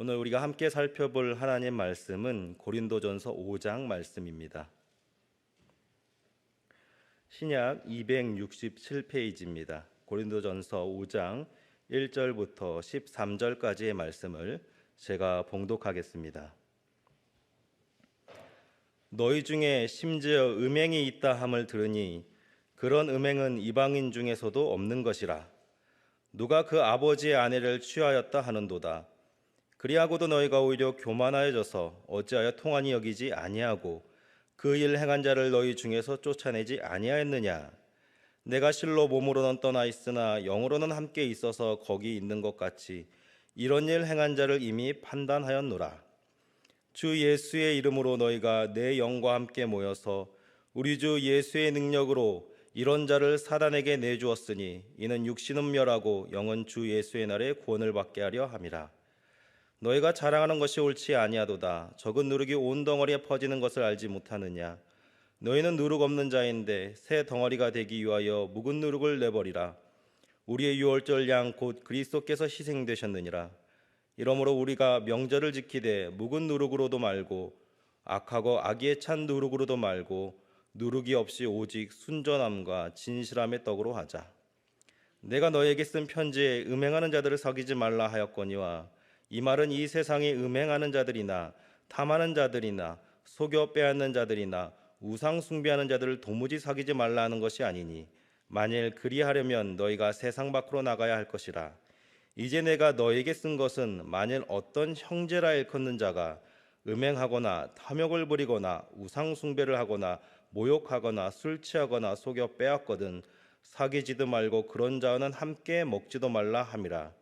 오늘 우리가 함께 살펴볼 하나님 말씀은 고린도전서 5장 말씀입니다. 신약 267페이지입니다. 고린도전서 5장 1절부터 13절까지의 말씀을 제가 봉독하겠습니다. 너희 중에 심지어 음행이 있다 함을 들으니 그런 음행은 이방인 중에서도 없는 것이라. 누가 그 아버지의 아내를 취하였다 하는도다. 그리하고도 너희가 오히려 교만하여져서 어찌하여 통한이 여기지 아니하고 그 일 행한 자를 너희 중에서 쫓아내지 아니하였느냐. 내가 실로 몸으로는 떠나 있으나 영으로는 함께 있어서 거기 있는 것 같이 이런 일 행한 자를 이미 판단하였노라. 주 예수의 이름으로 너희가 내 영과 함께 모여서 우리 주 예수의 능력으로 이런 자를 사단에게 내주었으니 이는 육신은 멸하고 영은 주 예수의 날에 구원을 받게 하려 함이라. 너희가 자랑하는 것이 옳지 아니하도다. 적은 누룩이 온 덩어리에 퍼지는 것을 알지 못하느냐. 너희는 누룩 없는 자인데 새 덩어리가 되기 위하여 묵은 누룩을 내버리라. 우리의 유월절 양 곧 그리스도께서 희생되셨느니라. 이러므로 우리가 명절을 지키되 묵은 누룩으로도 말고 악하고 악의에 찬 누룩으로도 말고 누룩이 없이 오직 순전함과 진실함의 떡으로 하자. 내가 너희에게 쓴 편지에 음행하는 자들을 사귀지 말라 하였거니와 이 말은 이 세상에 음행하는 자들이나 탐하는 자들이나 속여 빼앗는 자들이나 우상 숭배하는 자들을 도무지 사귀지 말라 하는 것이 아니니 만일 그리하려면 너희가 세상 밖으로 나가야 할 것이라. 이제 내가 너희에게 쓴 것은 만일 어떤 형제라 일컫는 자가 음행하거나 탐욕을 부리거나 우상 숭배를 하거나 모욕하거나 술 취하거나 속여 빼앗거든 사귀지도 말고 그런 자와는 함께 먹지도 말라 함이라.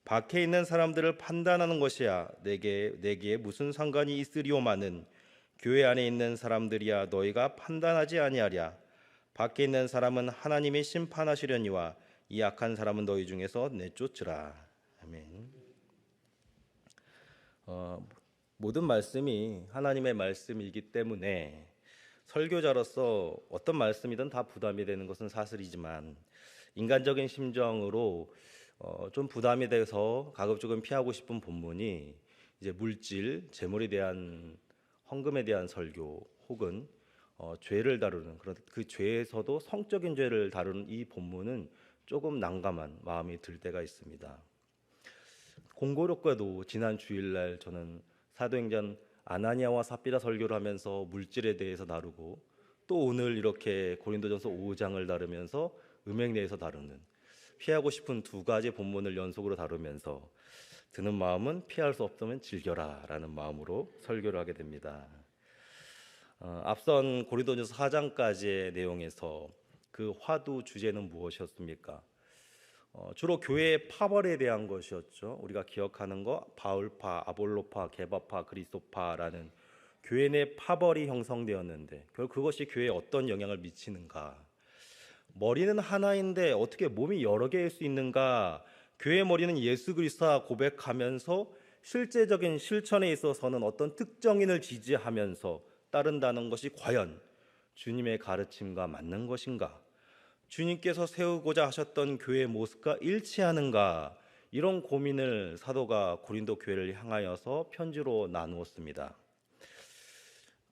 밖에 있는 사람들을 판단하는 것이야 내게 무슨 상관이 있으리오마는 교회 안에 있는 사람들이야 너희가 판단하지 아니하랴. 밖에 있는 사람은 하나님이 심판하시려니와 이 악한 사람은 너희 중에서 내쫓으라. 아멘. 모든 말씀이 하나님의 말씀이기 때문에 설교자로서 어떤 말씀이든 다 부담이 되는 것은 사실이지만 인간적인 심정으로 좀 부담이 돼서 가급적이면 피하고 싶은 본문이 이제 물질, 재물에 대한 헌금에 대한 설교 혹은 죄를 다루는 그런 그 죄에서도 성적인 죄를 다루는 이 본문은 조금 난감한 마음이 들 때가 있습니다. 공교롭게도 지난 주일날 저는 사도행전 아나니아와 삽비라 설교를 하면서 물질에 대해서 다루고 또 오늘 이렇게 고린도전서 5장을 다루면서 음행에 대해서 다루는 피하고 싶은 두 가지 본문을 연속으로 다루면서 드는 마음은 피할 수 없다면 즐겨라 라는 마음으로 설교를 하게 됩니다. 앞선 고린도전서 4장까지의 내용에서 그 화두 주제는 무엇이었습니까? 주로 교회의 파벌에 대한 것이었죠. 우리가 기억하는 거 바울파, 아볼로파, 게바파, 그리스도파라는 교회 내 파벌이 형성되었는데 결국 그것이 교회에 어떤 영향을 미치는가. 머리는 하나인데 어떻게 몸이 여러 개일 수 있는가. 교회의 머리는 예수 그리스도라 고백하면서 실제적인 실천에 있어서는 어떤 특정인을 지지하면서 따른다는 것이 과연 주님의 가르침과 맞는 것인가? 주님께서 세우고자 하셨던 교회의 모습과 일치하는가? 이런 고민을 사도가 고린도 교회를 향하여서 편지로 나누었습니다.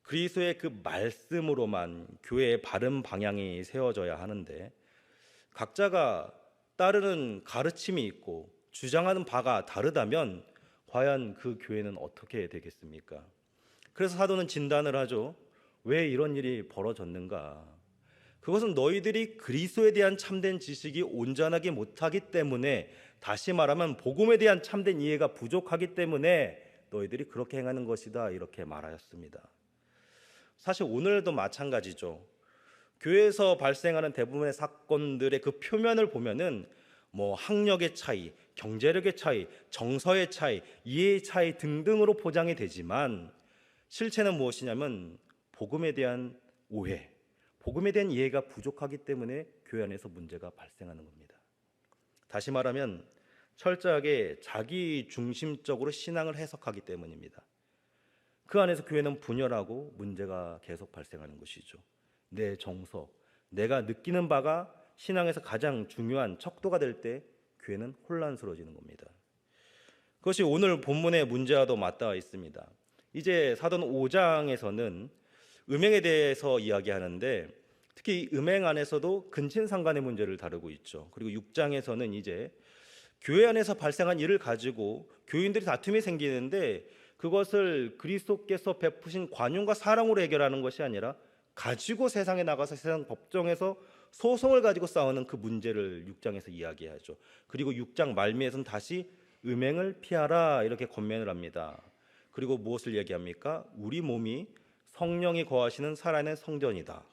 그리스도의 그 말씀으로만 교회의 바른 방향이 세워져야 하는데 각자가 따르는 가르침이 있고 주장하는 바가 다르다면 과연 그 교회는 어떻게 되겠습니까? 그래서 사도는 진단을 하죠. 왜 이런 일이 벌어졌는가? 그것은 너희들이 그리스도에 대한 참된 지식이 온전하게 못하기 때문에, 다시 말하면 복음에 대한 참된 이해가 부족하기 때문에 너희들이 그렇게 행하는 것이다, 이렇게 말하였습니다. 사실 오늘도 마찬가지죠. 교회에서 발생하는 대부분의 사건들의 그 표면을 보면은 학력의 차이, 경제력의 차이, 정서의 차이, 이해의 차이 등등으로 포장이 되지만 실체는 무엇이냐면 복음에 대한 오해, 복음에 대한 이해가 부족하기 때문에 교회 안에서 문제가 발생하는 겁니다. 다시 말하면 철저하게 자기 중심적으로 신앙을 해석하기 때문입니다. 그 안에서 교회는 분열하고 문제가 계속 발생하는 것이죠. 내 정서, 내가 느끼는 바가 신앙에서 가장 중요한 척도가 될 때 교회는 혼란스러워지는 겁니다. 그것이 오늘 본문의 문제와도 맞닿아 있습니다. 이제 사도는 5장에서는 음행에 대해서 이야기하는데 특히 이 음행 안에서도 근친상간의 문제를 다루고 있죠. 그리고 6장에서는 이제 교회 안에서 발생한 일을 가지고 교인들이 다툼이 생기는데 그것을 그리스도께서 베푸신 관용과 사랑으로 해결하는 것이 아니라 가지고 세상에 나가서 세상 법정에서 소송을 가지고 싸우는 그 문제를 6장에서 이야기하죠. 그리고 6장 말미에서는 다시 음행을 피하라 이렇게 권면을 합니다. 그리고 무엇을 얘기합니까? 우리 몸이 성령이 거하시는 살아있는 성전이다.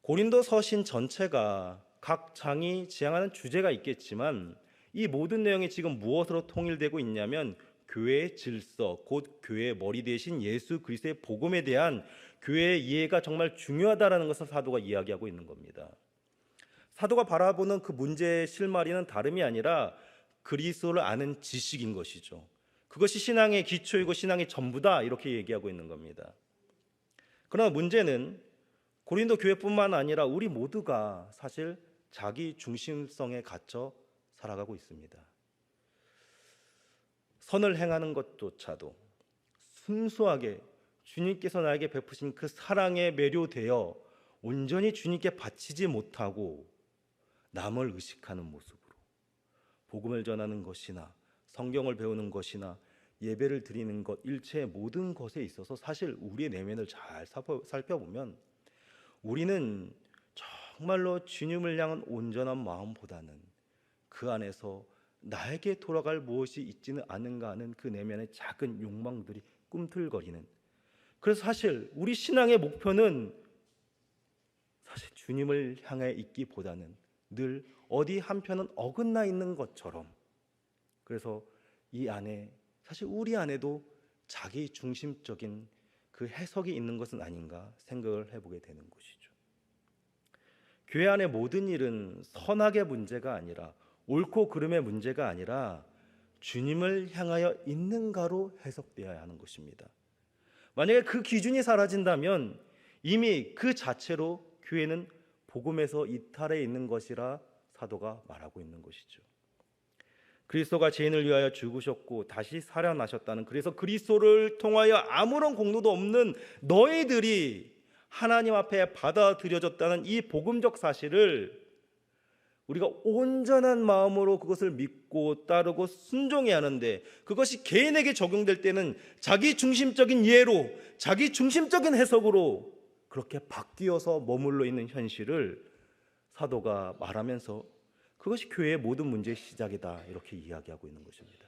고린도 서신 전체가 각 장이 지향하는 주제가 있겠지만 이 모든 내용이 지금 무엇으로 통일되고 있냐면 교회의 질서, 곧 교회의 머리 대신 예수 그리스도의 복음에 대한 교회의 이해가 정말 중요하다라는 것을 사도가 이야기하고 있는 겁니다. 사도가 바라보는 그 문제의 실마리는 다름이 아니라 그리스도를 아는 지식인 것이죠. 그것이 신앙의 기초이고 신앙의 전부다 이렇게 얘기하고 있는 겁니다. 그러나 문제는 고린도 교회뿐만 아니라 우리 모두가 사실 자기 중심성에 갇혀 살아가고 있습니다. 선을 행하는 것조차도 순수하게 주님께서 나에게 베푸신 그 사랑에 매료되어 온전히 주님께 바치지 못하고 남을 의식하는 모습으로 복음을 전하는 것이나 성경을 배우는 것이나 예배를 드리는 것 일체의 모든 것에 있어서 사실 우리의 내면을 잘 살펴보면 우리는 정말로 주님을 향한 온전한 마음보다는 그 안에서 나에게 돌아갈 무엇이 있지는 않은가 하는 그 내면의 작은 욕망들이 꿈틀거리는, 그래서 사실 우리 신앙의 목표는 사실 주님을 향해 있기보다는 늘 어디 한편은 어긋나 있는 것처럼, 그래서 이 안에 사실 우리 안에도 자기 중심적인 그 해석이 있는 것은 아닌가 생각을 해보게 되는 것이죠. 교회 안의 모든 일은 선악의 문제가 아니라 옳고 그름의 문제가 아니라 주님을 향하여 있는가로 해석되어야 하는 것입니다. 만약에 그 기준이 사라진다면 이미 그 자체로 교회는 복음에서 이탈해 있는 것이라 사도가 말하고 있는 것이죠. 그리스도가 죄인을 위하여 죽으셨고 다시 살아나셨다는, 그래서 그리스도를 통하여 아무런 공로도 없는 너희들이 하나님 앞에 받아들여졌다는 이 복음적 사실을 우리가 온전한 마음으로 그것을 믿고 따르고 순종해야 하는데, 그것이 개인에게 적용될 때는 자기 중심적인 이해로, 자기 중심적인 해석으로 그렇게 바뀌어서 머물러 있는 현실을 사도가 말하면서 그것이 교회의 모든 문제의 시작이다 이렇게 이야기하고 있는 것입니다.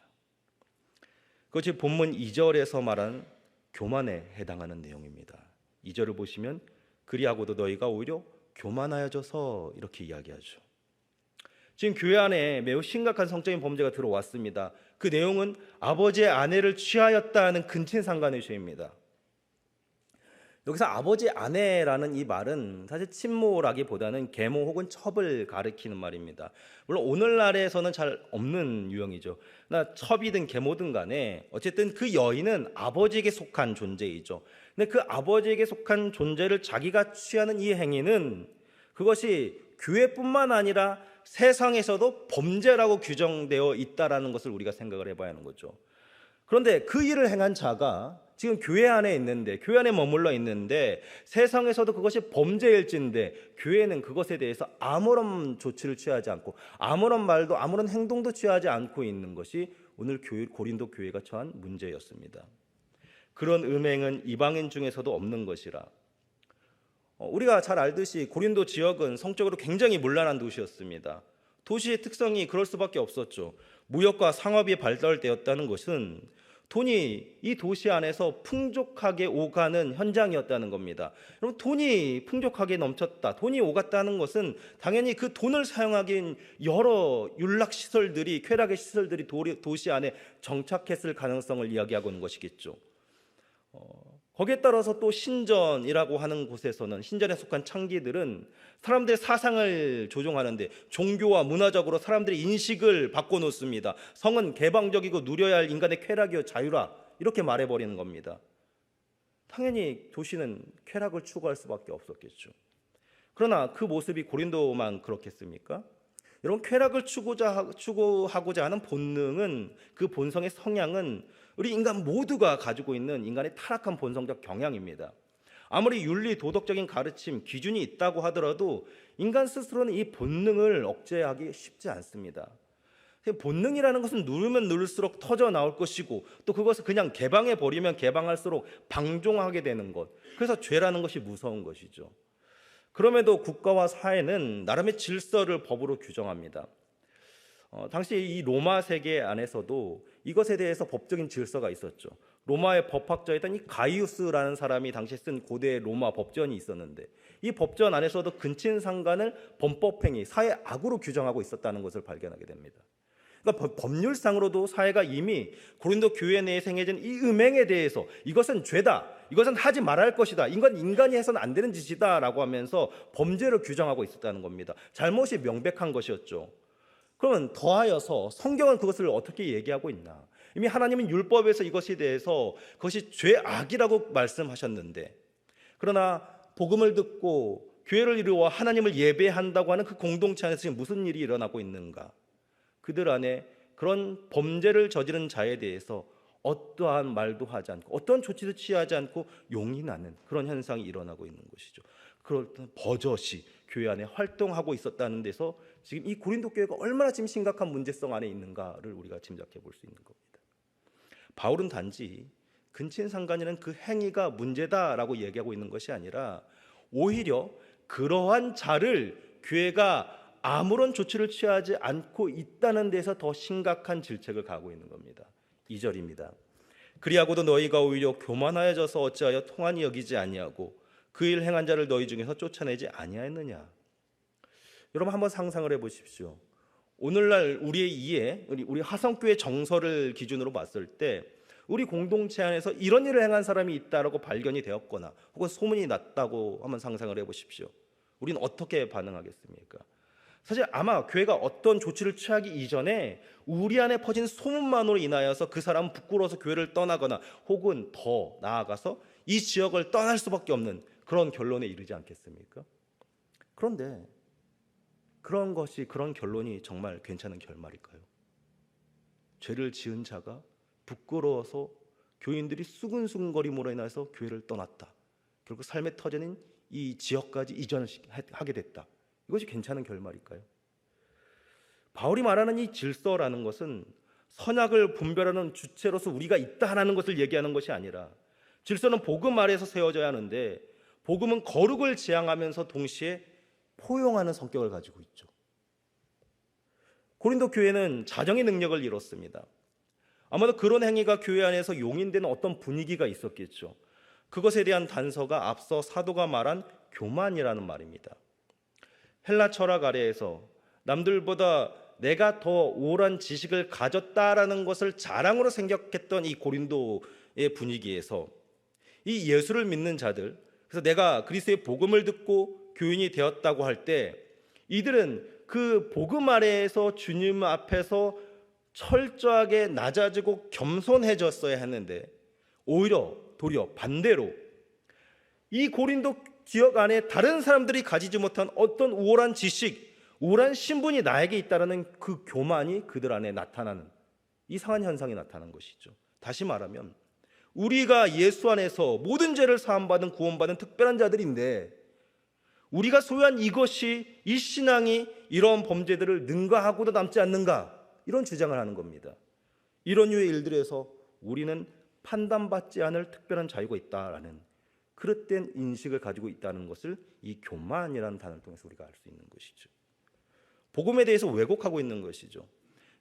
그것이 본문 2절에서 말한 교만에 해당하는 내용입니다. 2절을 보시면 그리하고도 너희가 오히려 교만하여져서 이렇게 이야기하죠. 지금 교회 안에 매우 심각한 성적인 범죄가 들어왔습니다. 그 내용은 아버지의 아내를 취하였다 하는 근친상간의 죄입니다. 여기서 아버지 아내라는 이 말은 사실 친모라기보다는 계모 혹은 첩을 가리키는 말입니다. 물론 오늘날에서는 잘 없는 유형이죠. 나 첩이든 계모든 간에 어쨌든 그 여인은 아버지에게 속한 존재이죠. 근데 그 아버지에게 속한 존재를 자기가 취하는 이 행위는 그것이 교회뿐만 아니라 세상에서도 범죄라고 규정되어 있다라는 것을 우리가 생각을 해봐야 하는 거죠. 그런데 그 일을 행한 자가 지금 교회 안에 있는데, 교회 안에 머물러 있는데 세상에서도 그것이 범죄일진데 교회는 그것에 대해서 아무런 조치를 취하지 않고 아무런 말도 아무런 행동도 취하지 않고 있는 것이 오늘 고린도 교회가 처한 문제였습니다. 그런 음행은 이방인 중에서도 없는 것이라. 우리가 잘 알듯이 고린도 지역은 성적으로 굉장히 문란한 도시였습니다. 도시의 특성이 그럴 수밖에 없었죠. 무역과 상업이 발달되었다는 것은 돈이 이 도시 안에서 풍족하게 오가는 현장이었다는 겁니다. 그럼 돈이 풍족하게 넘쳤다, 돈이 오갔다는 것은 당연히 그 돈을 사용하기엔 여러 윤락시설들이, 쾌락의 시설들이 도시 안에 정착했을 가능성을 이야기하고 있는 것이겠죠. 거기에 따라서 또 신전이라고 하는 곳에서는, 신전에 속한 창기들은 사람들의 사상을 조종하는데 종교와 문화적으로 사람들의 인식을 바꿔놓습니다. 성은 개방적이고 누려야 할 인간의 쾌락이요 자유라 이렇게 말해버리는 겁니다. 당연히 도시는 쾌락을 추구할 수밖에 없었겠죠. 그러나 그 모습이 고린도만 그렇겠습니까? 여러분, 쾌락을 추구하고자 하는 본능은, 그 본성의 성향은 우리 인간 모두가 가지고 있는 인간의 타락한 본성적 경향입니다. 아무리 윤리 도덕적인 가르침, 기준이 있다고 하더라도 인간 스스로는 이 본능을 억제하기 쉽지 않습니다. 본능이라는 것은 누르면 누를수록 터져 나올 것이고, 또 그것을 그냥 개방해 버리면 개방할수록 방종하게 되는 것, 그래서 죄라는 것이 무서운 것이죠. 그럼에도 국가와 사회는 나름의 질서를 법으로 규정합니다. 당시 이 로마 세계 안에서도 이것에 대해서 법적인 질서가 있었죠. 로마의 법학자였던 이 가이우스라는 사람이 당시에 쓴 고대 로마 법전이 있었는데, 이 법전 안에서도 근친상간을 범법행위, 사회 악으로 규정하고 있었다는 것을 발견하게 됩니다. 그러니까 법률상으로도 사회가 이미 고린도 교회 내에 행해진 이 음행에 대해서 이것은 죄다, 이것은 하지 말아야 할 것이다, 이건 인간이 해서는 안 되는 짓이다 라고 하면서 범죄를 규정하고 있었다는 겁니다. 잘못이 명백한 것이었죠. 그러면 더하여서 성경은 그것을 어떻게 얘기하고 있나? 이미 하나님은 율법에서 이것에 대해서 그것이 죄악이라고 말씀하셨는데, 그러나 복음을 듣고 교회를 이루어 하나님을 예배한다고 하는 그 공동체 안에서 지금 무슨 일이 일어나고 있는가? 그들 안에 그런 범죄를 저지른 자에 대해서 어떠한 말도 하지 않고 어떤 조치도 취하지 않고 용인하는 그런 현상이 일어나고 있는 것이죠. 그럴 때 버젓이 교회 안에 활동하고 있었다는 데서 지금 이 고린도 교회가 얼마나 지금 심각한 문제성 안에 있는가를 우리가 짐작해 볼 수 있는 겁니다. 바울은 단지 근친상간이라는 그 행위가 문제다라고 얘기하고 있는 것이 아니라, 오히려 그러한 자를 교회가 아무런 조치를 취하지 않고 있다는 데서 더 심각한 질책을 가하고 있는 겁니다. 2절입니다. 그리하고도 너희가 오히려 교만하여져서 어찌하여 통한이 여기지 아니하고 그 일 행한 자를 너희 중에서 쫓아내지 아니하였느냐. 여러분, 한번 상상을 해보십시오. 오늘날 우리의 이해, 우리 화성교회 정서를 기준으로 봤을 때 우리 공동체 안에서 이런 일을 행한 사람이 있다라고 발견이 되었거나 혹은 소문이 났다고 한번 상상을 해보십시오. 우리는 어떻게 반응하겠습니까? 사실 아마 교회가 어떤 조치를 취하기 이전에 우리 안에 퍼진 소문만으로 인하여서 그 사람은 부끄러워서 교회를 떠나거나 혹은 더 나아가서 이 지역을 떠날 수밖에 없는 그런 결론에 이르지 않겠습니까? 그런데 그런 결론이 정말 괜찮은 결말일까요? 죄를 지은 자가 부끄러워서 교인들이 수근수근거림으로 인해서 교회를 떠났다. 결국 삶의 터전인 이 지역까지 이전을 하게 됐다. 이것이 괜찮은 결말일까요? 바울이 말하는 이 질서라는 것은 선악을 분별하는 주체로서 우리가 있다라는 것을 얘기하는 것이 아니라, 질서는 복음 아래에서 세워져야 하는데 복음은 거룩을 지향하면서 동시에 포용하는 성격을 가지고 있죠. 고린도 교회는 자정의 능력을 이뤘습니다. 아마도 그런 행위가 교회 안에서 용인되는 어떤 분위기가 있었겠죠. 그것에 대한 단서가 앞서 사도가 말한 교만이라는 말입니다. 헬라 철학 아래에서 남들보다 내가 더 우월한 지식을 가졌다라는 것을 자랑으로 생각했던 이 고린도의 분위기에서 이 예수를 믿는 자들, 그래서 내가 그리스도의 복음을 듣고 교인이 되었다고 할 때 이들은 그 복음 아래에서 주님 앞에서 철저하게 낮아지고 겸손해졌어야 했는데, 오히려 도리어 반대로 이 고린도 지역 안에 다른 사람들이 가지지 못한 어떤 우월한 지식, 우월한 신분이 나에게 있다는 그 교만이 그들 안에 나타나는 이상한 현상이 나타난 것이죠. 다시 말하면 우리가 예수 안에서 모든 죄를 사함받은 구원받은 특별한 자들인데, 우리가 소유한 이것이, 이 신앙이 이런 범죄들을 능가하고도 남지 않는가, 이런 주장을 하는 겁니다. 이런 류의 일들에서 우리는 판단받지 않을 특별한 자유가 있다라는 그릇된 인식을 가지고 있다는 것을 이 교만이라는 단어를 통해서 우리가 알 수 있는 것이죠. 복음에 대해서 왜곡하고 있는 것이죠.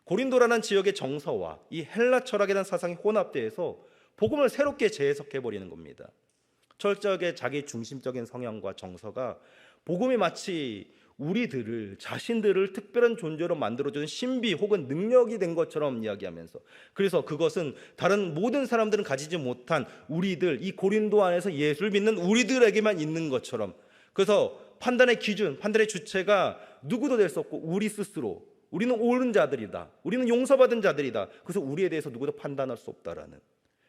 고린도라는 지역의 정서와 이 헬라 철학에 대한 사상이 혼합돼서 복음을 새롭게 재해석해버리는 겁니다. 철저하게 자기 중심적인 성향과 정서가 복음이 마치 우리들을, 자신들을 특별한 존재로 만들어주는 신비 혹은 능력이 된 것처럼 이야기하면서, 그래서 그것은 다른 모든 사람들은 가지지 못한 우리들, 이 고린도 안에서 예수를 믿는 우리들에게만 있는 것처럼, 그래서 판단의 기준, 판단의 주체가 누구도 될 수 없고 우리 스스로, 우리는 옳은 자들이다, 우리는 용서받은 자들이다, 그래서 우리에 대해서 누구도 판단할 수 없다라는,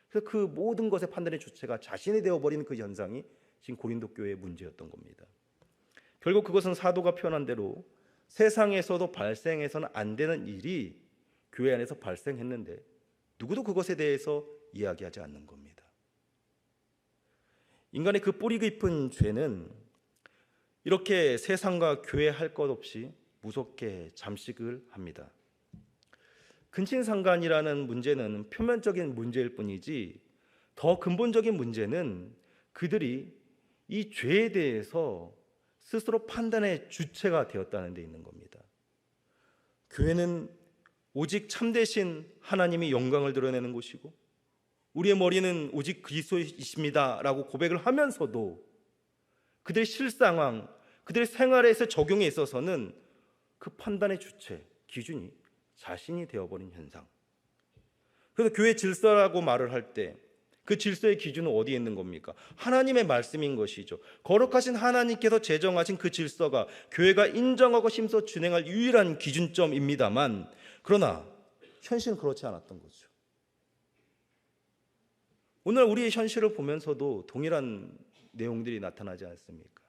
그래서 그 모든 것의 판단의 주체가 자신이 되어버리는 그 현상이 지금 고린도 교회의 문제였던 겁니다. 결국 그것은 사도가 표현한 대로 세상에서도 발생해서는 안 되는 일이 교회 안에서 발생했는데 누구도 그것에 대해서 이야기하지 않는 겁니다. 인간의 그 뿌리 깊은 죄는 이렇게 세상과 교회 할 것 없이 무섭게 잠식을 합니다. 근친상간이라는 문제는 표면적인 문제일 뿐이지 더 근본적인 문제는 그들이 이 죄에 대해서 스스로 판단의 주체가 되었다는 데 있는 겁니다. 교회는 오직 참되신 하나님이 영광을 드러내는 곳이고 우리의 머리는 오직 그리스도이십니다 라고 고백을 하면서도 그들의 실상황, 그들의 생활에서 적용에 있어서는 그 판단의 주체, 기준이 자신이 되어버린 현상. 그래서 교회 질서라고 말을 할 때 그 질서의 기준은 어디에 있는 겁니까? 하나님의 말씀인 것이죠. 거룩하신 하나님께서 제정하신 그 질서가 교회가 인정하고 심서 준행할 유일한 기준점입니다만, 그러나 현실은 그렇지 않았던 거죠. 오늘 우리의 현실을 보면서도 동일한 내용들이 나타나지 않습니까?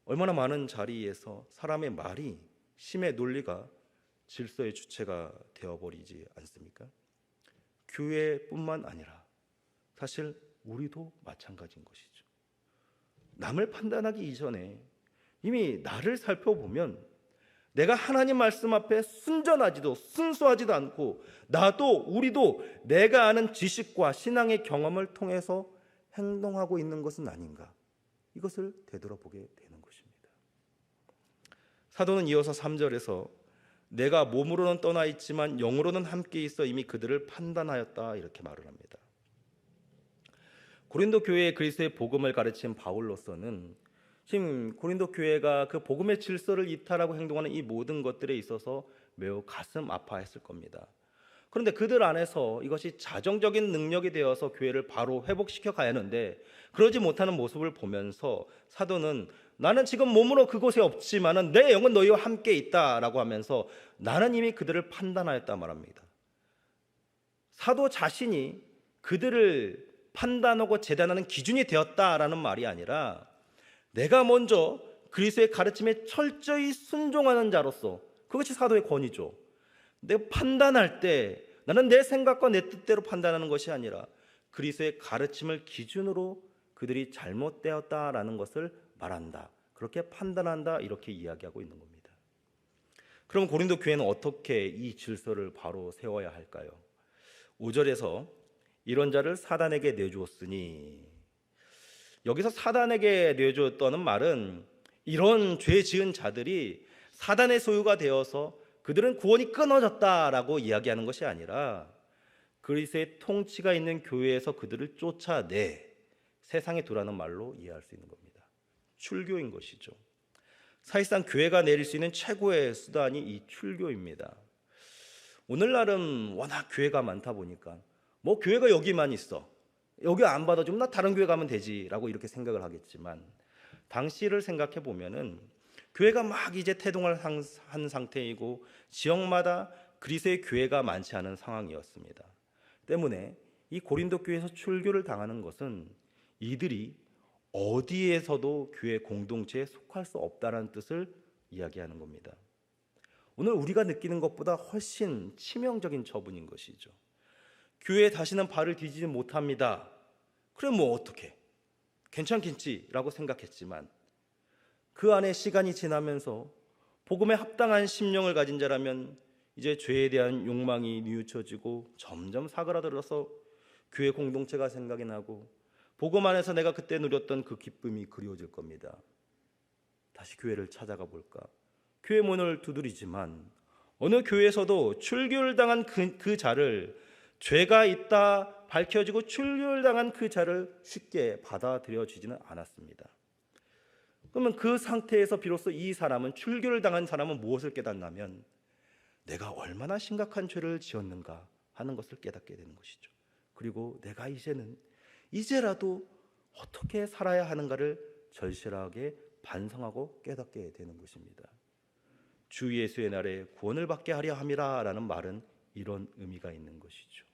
얼마나 많은 자리에서 사람의 말이, 심의 논리가 질서의 주체가 되어버리지 않습니까? 교회뿐만 아니라 사실 우리도 마찬가지인 것이죠. 남을 판단하기 이전에 이미 나를 살펴보면 내가 하나님 말씀 앞에 순전하지도 순수하지도 않고 나도 우리도 내가 아는 지식과 신앙의 경험을 통해서 행동하고 있는 것은 아닌가, 이것을 되돌아보게 되는 것입니다. 사도는 이어서 3절에서 내가 몸으로는 떠나 있지만 영으로는 함께 있어 이미 그들을 판단하였다, 이렇게 말을 합니다. 고린도 교회에 그리스도의 복음을 가르친 바울로서는 지금 고린도 교회가 그 복음의 질서를 이탈하고 행동하는 이 모든 것들에 있어서 매우 가슴 아파했을 겁니다. 그런데 그들 안에서 이것이 자정적인 능력이 되어서 교회를 바로 회복시켜 가야 하는데 그러지 못하는 모습을 보면서 사도는 나는 지금 몸으로 그곳에 없지만 내 영은 너희와 함께 있다라고 하면서 나는 이미 그들을 판단하였다 말합니다. 사도 자신이 그들을 판단하고 재단하는 기준이 되었다라는 말이 아니라 내가 먼저 그리스도의 가르침에 철저히 순종하는 자로서, 그것이 사도의 권위죠. 내가 판단할 때 나는 내 생각과 내 뜻대로 판단하는 것이 아니라 그리스도의 가르침을 기준으로 그들이 잘못되었다라는 것을 말한다, 그렇게 판단한다, 이렇게 이야기하고 있는 겁니다. 그럼 고린도 교회는 어떻게 이 질서를 바로 세워야 할까요? 5절에서 이런 자를 사단에게 내주었으니, 여기서 사단에게 내주었다는 말은 이런 죄 지은 자들이 사단의 소유가 되어서 그들은 구원이 끊어졌다라고 이야기하는 것이 아니라 그리스도의 통치가 있는 교회에서 그들을 쫓아내 세상에 두라는 말로 이해할 수 있는 겁니다. 출교인 것이죠. 사실상 교회가 내릴 수 있는 최고의 수단이 이 출교입니다. 오늘날은 워낙 교회가 많다 보니까 뭐 교회가 여기만 있어, 여기 안 받아주면 나 다른 교회 가면 되지라고 이렇게 생각을 하겠지만, 당시를 생각해 보면은 교회가 막 이제 태동을 한 상태이고 지역마다 그리스도의 교회가 많지 않은 상황이었습니다. 때문에 이 고린도 교회에서 출교를 당하는 것은 이들이 어디에서도 교회 공동체에 속할 수 없다는 뜻을 이야기하는 겁니다. 오늘 우리가 느끼는 것보다 훨씬 치명적인 처분인 것이죠. 교회에 다시는 발을 디디지 못합니다. 그래 뭐 어떻게 괜찮겠지라고 생각했지만 그 안에 시간이 지나면서 복음에 합당한 심령을 가진 자라면 이제 죄에 대한 욕망이 뉘우쳐지고 점점 사그라들어서 교회 공동체가 생각이 나고 복음 안에서 내가 그때 누렸던 그 기쁨이 그리워질 겁니다. 다시 교회를 찾아가 볼까? 교회 문을 두드리지만 어느 교회에서도 출교를 당한 그 자를, 죄가 있다 밝혀지고 출교를 당한 그 자를 쉽게 받아들여지지는 않았습니다. 그러면 그 상태에서 비로소 이 사람은, 출교를 당한 사람은 무엇을 깨닫냐면 내가 얼마나 심각한 죄를 지었는가 하는 것을 깨닫게 되는 것이죠. 그리고 내가 이제라도 어떻게 살아야 하는가를 절실하게 반성하고 깨닫게 되는 것입니다. 주 예수의 날에 구원을 받게 하려 함이라 라는 말은 이런 의미가 있는 것이죠.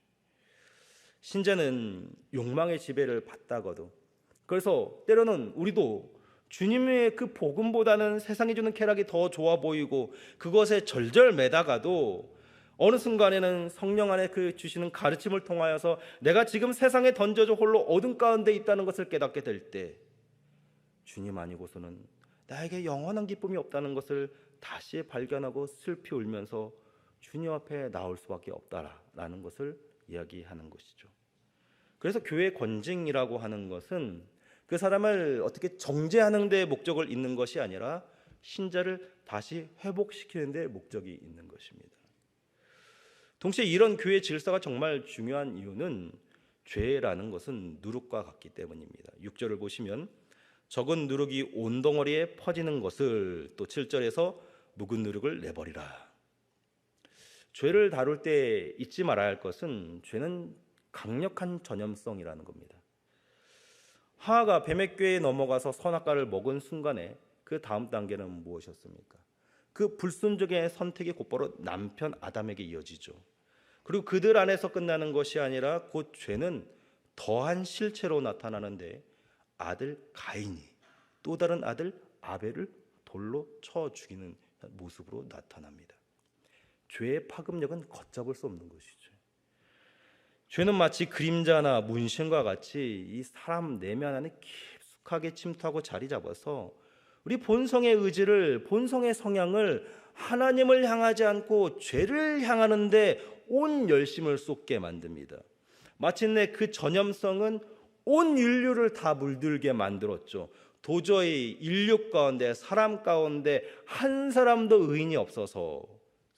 신자는 욕망의 지배를 받다가도, 그래서 때로는 우리도 주님의 그 복음보다는 세상이 주는 쾌락이 더 좋아 보이고 그것에 절절매다가도 어느 순간에는 성령 안에 그 주시는 가르침을 통하여서 내가 지금 세상에 던져져 홀로 어둠 가운데 있다는 것을 깨닫게 될 때 주님 아니고서는 나에게 영원한 기쁨이 없다는 것을 다시 발견하고 슬피 울면서 주님 앞에 나올 수밖에 없다라는 것을 이야기하는 것이죠. 그래서 교회 권징이라고 하는 것은 그 사람을 어떻게 정죄하는 데 목적을 있는 것이 아니라 신자를 다시 회복시키는 데 목적이 있는 것입니다. 동시에 이런 교회 질서가 정말 중요한 이유는 죄라는 것은 누룩과 같기 때문입니다. 6절을 보시면 적은 누룩이 온 덩어리에 퍼지는 것을, 또 7절에서 묵은 누룩을 내버리라. 죄를 다룰 때 잊지 말아야 할 것은 죄는 강력한 전염성이라는 겁니다. 하와가 뱀의 꾀에 넘어가서 선악과를 먹은 순간에 그 다음 단계는 무엇이었습니까? 그 불순종의 선택이 곧바로 남편 아담에게 이어지죠. 그리고 그들 안에서 끝나는 것이 아니라 곧 죄는 더한 실체로 나타나는데 아들 가인이 또 다른 아들 아벨을 돌로 쳐 죽이는 모습으로 나타납니다. 죄의 파급력은 걷잡을 수 없는 것이죠. 죄는 마치 그림자나 문신과 같이 이 사람 내면 안에 깊숙하게 침투하고 자리 잡아서 우리 본성의 의지를, 본성의 성향을 하나님을 향하지 않고 죄를 향하는데 온 열심을 쏟게 만듭니다. 마침내 그 전염성은 온 인류를 다 물들게 만들었죠. 도저히 인류 가운데, 사람 가운데 한 사람도 의인이 없어서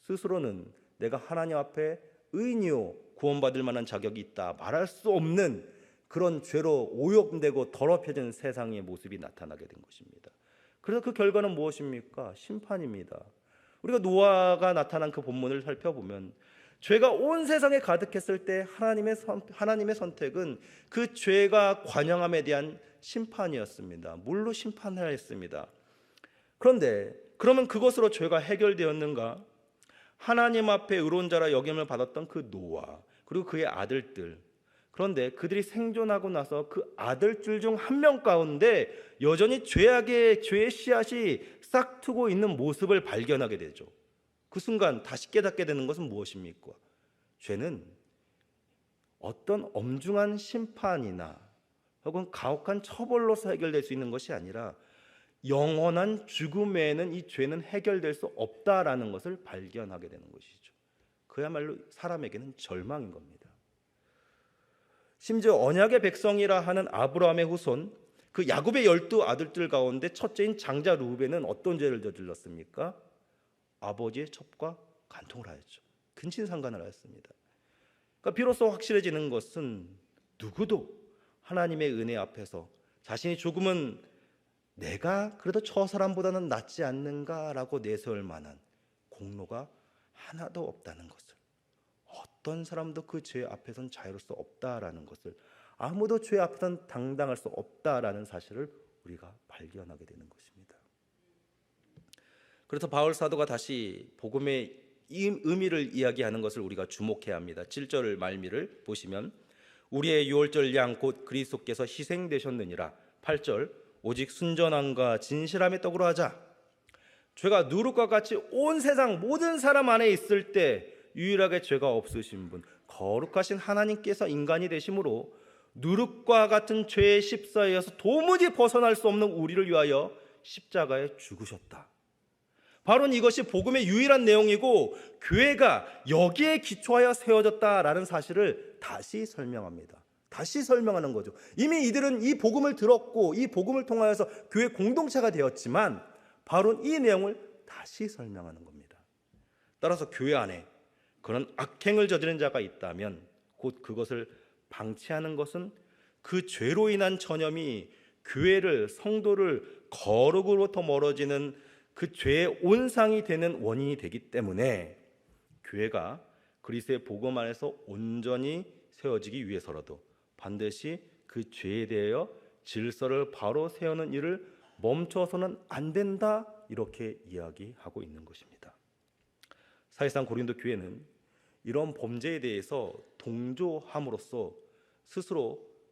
스스로는 내가 하나님 앞에 의인이요 구원받을 만한 자격이 있다 말할 수 없는 그런 죄로 오염되고 더럽혀진 세상의 모습이 나타나게 된 것입니다. 그래서 그 결과는 무엇입니까? 심판입니다. 우리가 노아가 나타난 그 본문을 살펴보면 죄가 온 세상에 가득했을 때 하나님의 선택은 그 죄가 관영함에 대한 심판이었습니다. 물로 심판해야 했습니다. 그런데 그러면 그것으로 죄가 해결되었는가? 하나님 앞에 의로운 자라 여김을 받았던 그 노아 그리고 그의 아들들, 그런데 그들이 생존하고 나서 그 아들들 중 한 명 가운데 여전히 죄의 씨앗이 싹트고 있는 모습을 발견하게 되죠. 그 순간 다시 깨닫게 되는 것은 무엇입니까? 죄는 어떤 엄중한 심판이나 혹은 가혹한 처벌로서 해결될 수 있는 것이 아니라 영원한 죽음에는 이 죄는 해결될 수 없다라는 것을 발견하게 되는 것이죠. 그야말로 사람에게는 절망인 겁니다. 심지어 언약의 백성이라 하는 아브라함의 후손, 그 야곱의 12 아들들 가운데 첫째인 장자 르우벤은 어떤 죄를 저질렀습니까? 아버지의 첩과 간통을 하였죠. 근친상간을 하였습니다. 그러니까 비로소 확실해지는 것은 누구도 하나님의 은혜 앞에서 자신이 조금은 내가 그래도 저 사람보다는 낫지 않는가라고 내세울 만한 공로가 하나도 없다는 것을, 어떤 사람도 그 죄 앞에선 자유로울 수 없다라는 것을, 아무도 죄 앞에선 당당할 수 없다라는 사실을 우리가 발견하게 되는 것입니다. 그래서 바울 사도가 다시 복음의 의미를 이야기하는 것을 우리가 주목해야 합니다. 7절 말미를 보시면 우리의 유월절 양 곧 그리스도께서 희생되셨느니라. 8절 오직 순전함과 진실함의 떡으로 하자. 죄가 누룩과 같이 온 세상 모든 사람 안에 있을 때 유일하게 죄가 없으신 분, 거룩하신 하나님께서 인간이 되심으로 누룩과 같은 죄의 십사에서 도무지 벗어날 수 없는 우리를 위하여 십자가에 죽으셨다. 바로 이것이 복음의 유일한 내용이고 교회가 여기에 기초하여 세워졌다라는 사실을 다시 설명합니다. 다시 설명하는 거죠. 이미 이들은 이 복음을 들었고 이 복음을 통하여서 교회 공동체가 되었지만 바로 이 내용을 다시 설명하는 겁니다. 따라서 교회 안에 그런 악행을 저지른 자가 있다면 곧 그것을 방치하는 것은 그 죄로 인한 전염이 교회를, 성도를 거룩으로부터 멀어지는 그 죄의 온상이 되는 원인이 되기 때문에 교회가 그리스도의 복음 안에서 온전히 세워지기 위해서라도 반드시 그 죄에 대하여 질서를 바로 세우는 일을 멈춰서는 안 된다, 이렇게 이야기하고 있는 것입니다. 사실상 고린도 교회는 이런 범죄에 대해서 동조함으로써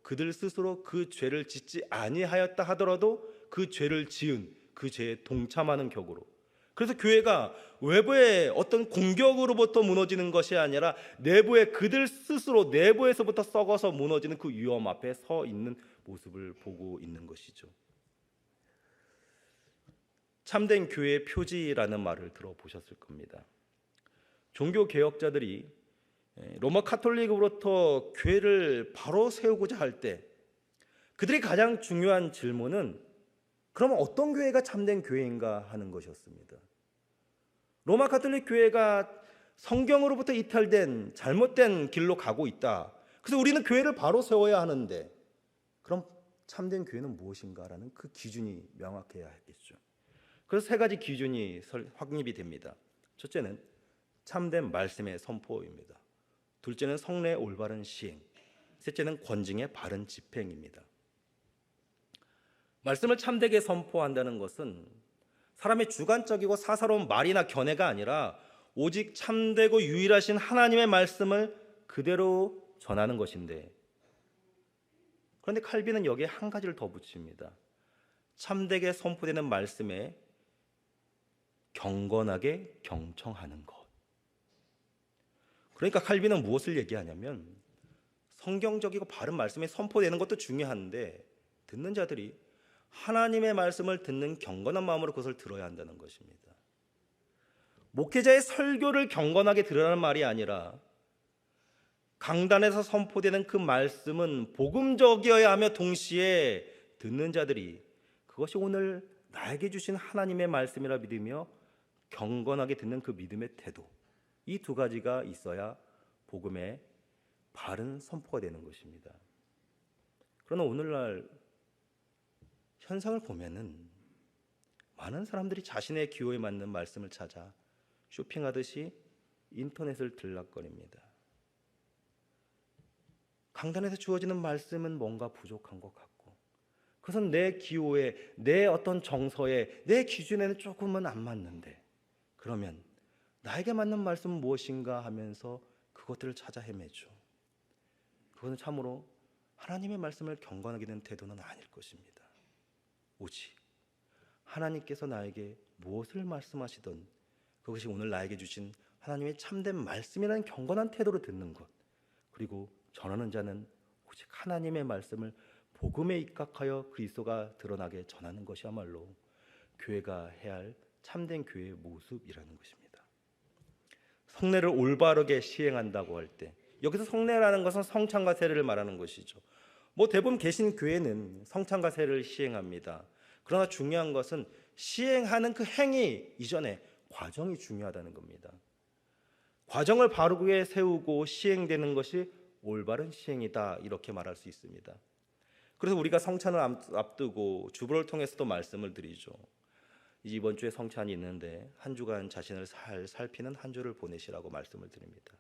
그들 스스로 그 죄를 짓지 아니하였다 하더라도 그 죄를 지은 그 죄에 동참하는 격으로. 그래서 교회가 외부의 어떤 공격으로부터 무너지는 것이 아니라 내부에 그들 스스로 내부에서부터 썩어서 무너지는 그 위험 앞에 서 있는 모습을 보고 있는 것이죠. 참된 교회의 표지라는 말을 들어보셨을 겁니다. 종교 개혁자들이 로마 카톨릭으로부터 교회를 바로 세우고자 할 때 그들이 가장 중요한 질문은 그럼 어떤 교회가 참된 교회인가 하는 것이었습니다. 로마 카톨릭 교회가 성경으로부터 이탈된 잘못된 길로 가고 있다. 그래서 우리는 교회를 바로 세워야 하는데 그럼 참된 교회는 무엇인가라는 그 기준이 명확해야 하겠죠. 그래서 세 가지 기준이 확립이 됩니다. 첫째는 참된 말씀의 선포입니다. 둘째는 성례의 올바른 시행, 셋째는 권징의 바른 집행입니다. 말씀을 참되게 선포한다는 것은 사람의 주관적이고 사사로운 말이나 견해가 아니라 오직 참되고 유일하신 하나님의 말씀을 그대로 전하는 것인데, 그런데 칼빈은 여기에 한 가지를 더 붙입니다. 참되게 선포되는 말씀에 경건하게 경청하는 것. 그러니까 칼빈은 무엇을 얘기하냐면 성경적이고 바른 말씀이 선포되는 것도 중요한데 듣는 자들이 하나님의 말씀을 듣는 경건한 마음으로 그것을 들어야 한다는 것입니다. 목회자의 설교를 경건하게 들으라는 말이 아니라 강단에서 선포되는 그 말씀은 복음적이어야 하며 동시에 듣는 자들이 그것이 오늘 나에게 주신 하나님의 말씀이라 믿으며 경건하게 듣는 그 믿음의 태도, 이 두 가지가 있어야 복음의 바른 선포가 되는 것입니다. 그러나 오늘날 현상을 보면은 많은 사람들이 자신의 기호에 맞는 말씀을 찾아 쇼핑하듯이 인터넷을 들락거립니다. 강단에서 주어지는 말씀은 뭔가 부족한 것 같고, 그것은 내 기호에, 내 어떤 정서에, 내 기준에는 조금은 안 맞는데, 그러면 나에게 맞는 말씀은 무엇인가 하면서 그것들을 찾아 헤매죠. 그것은 참으로 하나님의 말씀을 경건하게 된 태도는 아닐 것입니다. 오직 하나님께서 나에게 무엇을 말씀하시던 그것이 오늘 나에게 주신 하나님의 참된 말씀이라는 경건한 태도로 듣는 것, 그리고 전하는 자는 오직 하나님의 말씀을 복음에 입각하여 그리스도가 드러나게 전하는 것이야말로 교회가 해야 할 참된 교회의 모습이라는 것입니다. 성례를 올바르게 시행한다고 할 때, 여기서 성례라는 것은 성찬과 세례를 말하는 것이죠. 대부분 계신 교회는 성찬과 세례를 시행합니다. 그러나 중요한 것은 시행하는 그 행위 이전에 과정이 중요하다는 겁니다. 과정을 바르게 세우고 시행되는 것이 올바른 시행이다, 이렇게 말할 수 있습니다. 그래서 우리가 성찬을 앞두고 주보를 통해서도 말씀을 드리죠. 이번 주에 성찬이 있는데 한 주간 자신을 살피는 한 주를 보내시라고 말씀을 드립니다.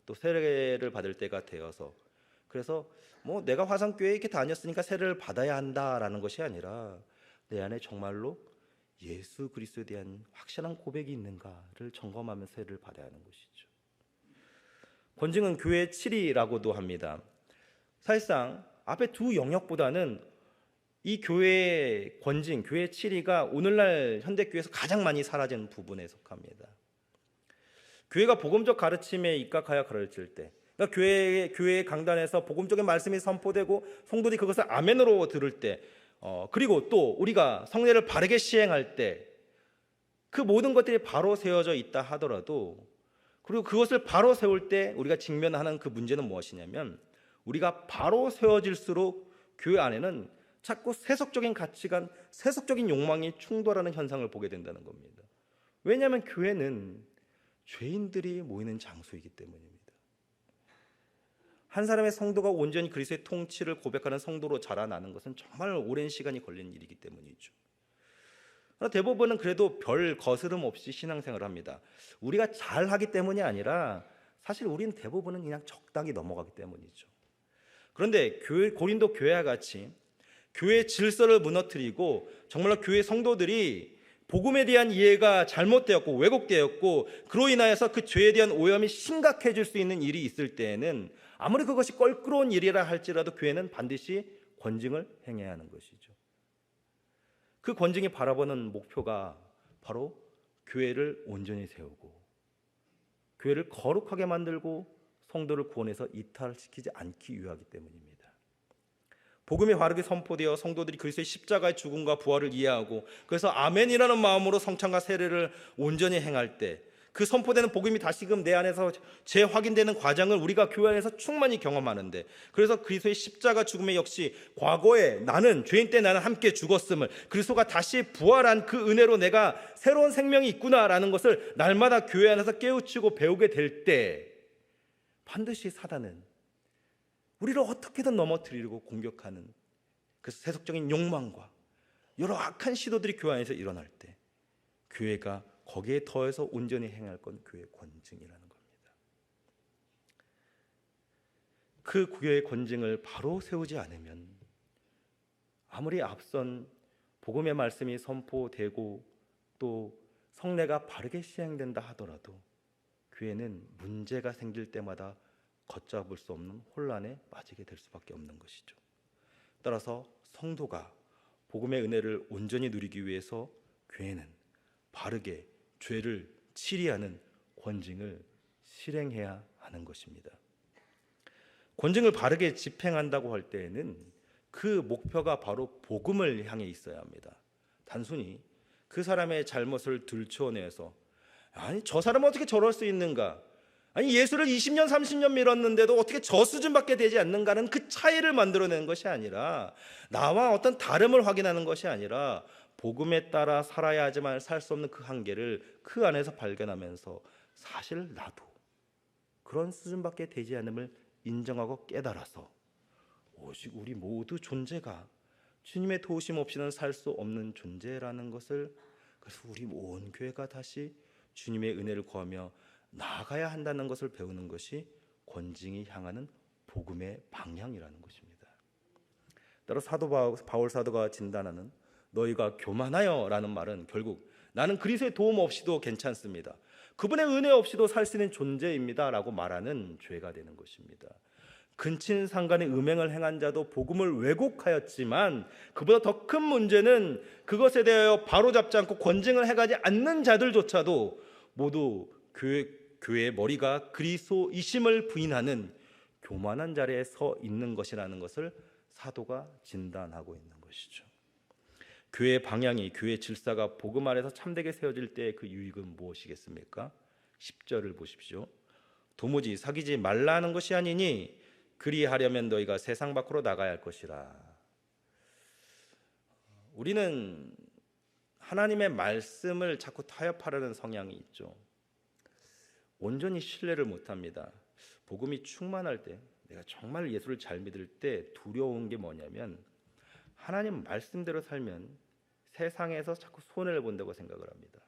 또 세례를 받을 때가 되어서, 그래서 내가 화성교회에 이렇게 다녔으니까 세례를 받아야 한다라는 것이 아니라 내 안에 정말로 예수 그리스도에 대한 확실한 고백이 있는가를 점검하며 세례를 받아야 하는 것이죠. 권징은 교회의 칠이라고도 합니다. 사실상 앞에 두 영역보다는 이 교회의 권징, 교회의 칠이가 오늘날 현대교회에서 가장 많이 사라진 부분에 속합니다. 교회가 복음적 가르침에 입각하여 가르칠 때, 그러니까 교회의 강단에서 복음적인 말씀이 선포되고 성도들이 그것을 아멘으로 들을 때, 그리고 또 우리가 성례를 바르게 시행할 때, 그 모든 것들이 바로 세워져 있다 하더라도, 그리고 그것을 바로 세울 때 우리가 직면하는 그 문제는 무엇이냐면, 우리가 바로 세워질수록 교회 안에는 자꾸 세속적인 가치관, 세속적인 욕망이 충돌하는 현상을 보게 된다는 겁니다. 왜냐하면 교회는 죄인들이 모이는 장소이기 때문입니다. 한 사람의 성도가 온전히 그리스도의 통치를 고백하는 성도로 자라나는 것은 정말 오랜 시간이 걸리는 일이기 때문이죠. 그러나 대부분은 그래도 별 거스름 없이 신앙생활을 합니다. 우리가 잘하기 때문이 아니라 사실 우리는 대부분은 그냥 적당히 넘어가기 때문이죠. 그런데 고린도 교회와 같이 교회의 질서를 무너뜨리고 정말로 교회 성도들이 복음에 대한 이해가 잘못되었고 왜곡되었고 그로 인하여서 그 죄에 대한 오염이 심각해질 수 있는 일이 있을 때에는 아무리 그것이 껄끄러운 일이라 할지라도 교회는 반드시 권징을 행해야 하는 것이죠. 그 권징이 바라보는 목표가 바로 교회를 온전히 세우고 교회를 거룩하게 만들고 성도를 구원해서 이탈시키지 않기 위하기 때문입니다. 복음이 바르게 선포되어 성도들이 그리스도의 십자가의 죽음과 부활을 이해하고 그래서 아멘이라는 마음으로 성찬과 세례를 온전히 행할 때 그 선포되는 복음이 다시금 내 안에서 재확인되는 과정을 우리가 교회 안에서 충만히 경험하는데, 그래서 그리스도의 십자가 죽음에 역시 과거에 나는 죄인 때 나는 함께 죽었음을 그리스도가 다시 부활한 그 은혜로 내가 새로운 생명이 있구나라는 것을 날마다 교회 안에서 깨우치고 배우게 될 때 반드시 사단은 우리를 어떻게든 넘어뜨리려고 공격하는 그 세속적인 욕망과 여러 악한 시도들이 교회 안에서 일어날 때 교회가 거기에 더해서 온전히 행할 건 교회의 권징이라는 겁니다. 그 교회의 권징을 바로 세우지 않으면 아무리 앞선 복음의 말씀이 선포되고 또 성례가 바르게 시행된다 하더라도 교회는 문제가 생길 때마다 걷잡을 수 없는 혼란에 빠지게 될 수밖에 없는 것이죠. 따라서 성도가 복음의 은혜를 온전히 누리기 위해서 교회는 바르게 죄를 치리하는 권징을 실행해야 하는 것입니다. 권징을 바르게 집행한다고 할 때에는 그 목표가 바로 복음을 향해 있어야 합니다. 단순히 그 사람의 잘못을 들춰내서 아니 저 사람은 어떻게 저럴 수 있는가, 아니 예수를 20년 30년 믿었는데도 어떻게 저 수준밖에 되지 않는가는 그 차이를 만들어내는 것이 아니라, 나와 어떤 다름을 확인하는 것이 아니라 복음에 따라 살아야 하지만 살 수 없는 그 한계를 그 안에서 발견하면서 사실 나도 그런 수준밖에 되지 않음을 인정하고 깨달아서 오직 우리 모두 존재가 주님의 도우심 없이는 살 수 없는 존재라는 것을, 그래서 우리 온 교회가 다시 주님의 은혜를 구하며 나아가야 한다는 것을 배우는 것이 권징이 향하는 복음의 방향이라는 것입니다. 따라 사도 바울 사도가 진단하는 너희가 교만하여 라는 말은 결국 나는 그리스도의 도움 없이도 괜찮습니다, 그분의 은혜 없이도 살 수 있는 존재입니다 라고 말하는 죄가 되는 것입니다. 근친상간의 음행을 행한 자도 복음을 왜곡하였지만 그보다 더 큰 문제는 그것에 대하여 바로잡지 않고 권징을 해가지 않는 자들조차도 모두 교회의 머리가 그리스도이심을 부인하는 교만한 자리에 서 있는 것이라는 것을 사도가 진단하고 있는 것이죠. 교회의 방향이, 교회의 질서가 복음 아래서 참되게 세워질 때 그 유익은 무엇이겠습니까? 10절을 보십시오. 도무지 사귀지 말라는 것이 아니니 그리하려면 너희가 세상 밖으로 나가야 할 것이라. 우리는 하나님의 말씀을 자꾸 타협하려는 성향이 있죠. 온전히 신뢰를 못합니다. 복음이 충만할 때, 내가 정말 예수를 잘 믿을 때 두려운 게 뭐냐면 하나님 말씀대로 살면 세상에서 자꾸 손해를 본다고 생각을 합니다.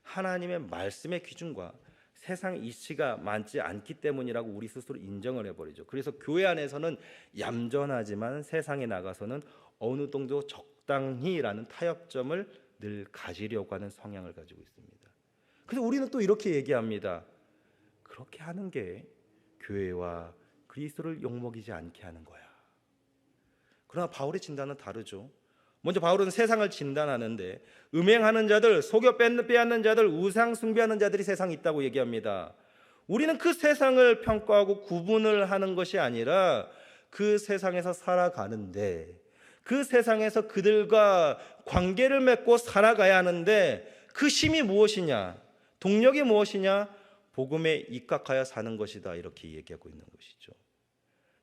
하나님의 말씀의 기준과 세상 이치가 많지 않기 때문이라고 우리 스스로 인정을 해버리죠. 그래서 교회 안에서는 얌전하지만 세상에 나가서는 어느 정도 적당히라는 타협점을 늘 가지려고 하는 성향을 가지고 있습니다. 그래서 우리는 또 이렇게 얘기합니다. 그렇게 하는 게 교회와 그리스도를 욕먹이지 않게 하는 거야. 그러나 바울의 진단은 다르죠. 먼저 바울은 세상을 진단하는데 음행하는 자들, 속여 빼앗는 자들, 우상 숭배하는 자들이 세상에 있다고 얘기합니다. 우리는 그 세상을 평가하고 구분을 하는 것이 아니라 그 세상에서 살아가는데, 그 세상에서 그들과 관계를 맺고 살아가야 하는데 그 힘이 무엇이냐, 동력이 무엇이냐, 복음에 입각하여 사는 것이다, 이렇게 얘기하고 있는 것이죠.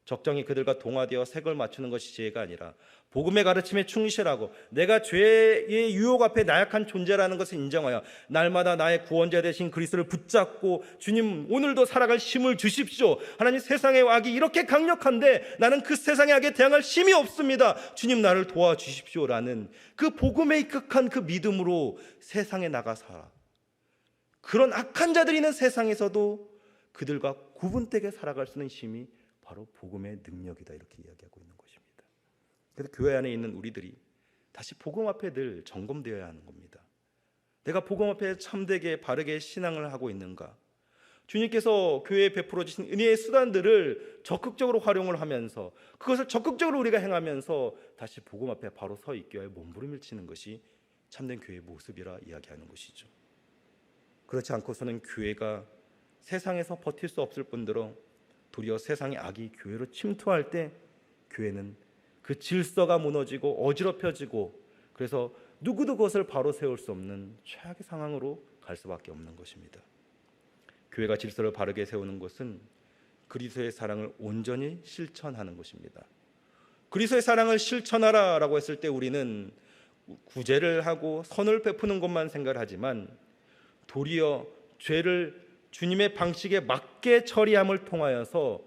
적정히 그들과 동화되어 색을 맞추는 것이 지혜가 아니라 복음의 가르침에 충실하고 내가 죄의 유혹 앞에 나약한 존재라는 것을 인정하여 날마다 나의 구원자 되신 그리스도를 붙잡고 주님 오늘도 살아갈 힘을 주십시오. 하나님 세상의 악이 이렇게 강력한데 나는 그 세상의 악에 대항할 힘이 없습니다. 주님 나를 도와주십시오 라는 그 복음에 입각한 그 믿음으로 세상에 나가 살아. 그런 악한 자들이 있는 세상에서도 그들과 구분되게 살아갈 수 있는 힘이 바로 복음의 능력이다, 이렇게 이야기하고 있는 것입니다. 그래서 교회 안에 있는 우리들이 다시 복음 앞에 늘 점검되어야 하는 겁니다. 내가 복음 앞에 참되게 바르게 신앙을 하고 있는가? 주님께서 교회에 베풀어 주신 은혜의 수단들을 적극적으로 활용을 하면서 그것을 적극적으로 우리가 행하면서 다시 복음 앞에 바로 서 있게 위하여 몸부림을 치는 것이 참된 교회의 모습이라 이야기하는 것이죠. 그렇지 않고서는 교회가 세상에서 버틸 수 없을 뿐더러 도리어 세상의 악이 교회로 침투할 때 교회는 그 질서가 무너지고 어지럽혀지고 그래서 누구도 그것을 바로 세울 수 없는 최악의 상황으로 갈 수밖에 없는 것입니다. 교회가 질서를 바르게 세우는 것은 그리스도의 사랑을 온전히 실천하는 것입니다. 그리스도의 사랑을 실천하라라고 했을 때 우리는 구제를 하고 선을 베푸는 것만 생각을 하지만 도리어 죄를 주님의 방식에 맞게 처리함을 통하여서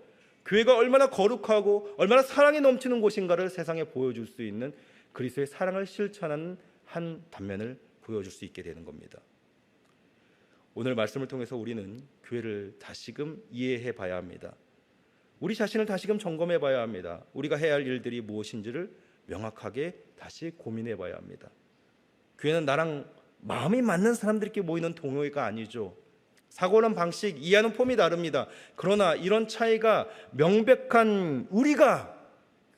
교회가 얼마나 거룩하고 얼마나 사랑이 넘치는 곳인가를 세상에 보여줄 수 있는 그리스도의 사랑을 실천하는 한 단면을 보여줄 수 있게 되는 겁니다. 오늘 말씀을 통해서 우리는 교회를 다시금 이해해 봐야 합니다. 우리 자신을 다시금 점검해 봐야 합니다. 우리가 해야 할 일들이 무엇인지를 명확하게 다시 고민해 봐야 합니다. 교회는 나랑 마음이 맞는 사람들끼리 모이는 동호회가 아니죠. 사고하는 방식, 이해하는 폼이 다릅니다. 그러나 이런 차이가 명백한 우리가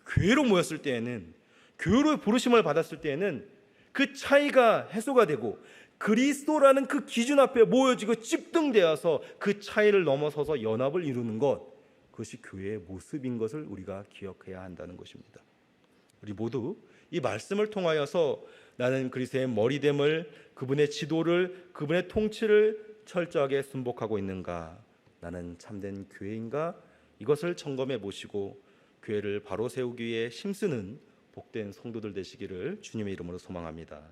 교회로 모였을 때에는, 교회로 부르심을 받았을 때에는 그 차이가 해소가 되고 그리스도라는 그 기준 앞에 모여지고 집중되어서 그 차이를 넘어서서 연합을 이루는 것, 그것이 교회의 모습인 것을 우리가 기억해야 한다는 것입니다. 우리 모두 이 말씀을 통하여서 나는 그리스도의 머리됨을, 그분의 지도를, 그분의 통치를 철저하게 순복하고 있는가, 나는 참된 교회인가, 이것을 점검해 보시고 교회를 바로 세우기 위해 힘쓰는 복된 성도들 되시기를 주님의 이름으로 소망합니다.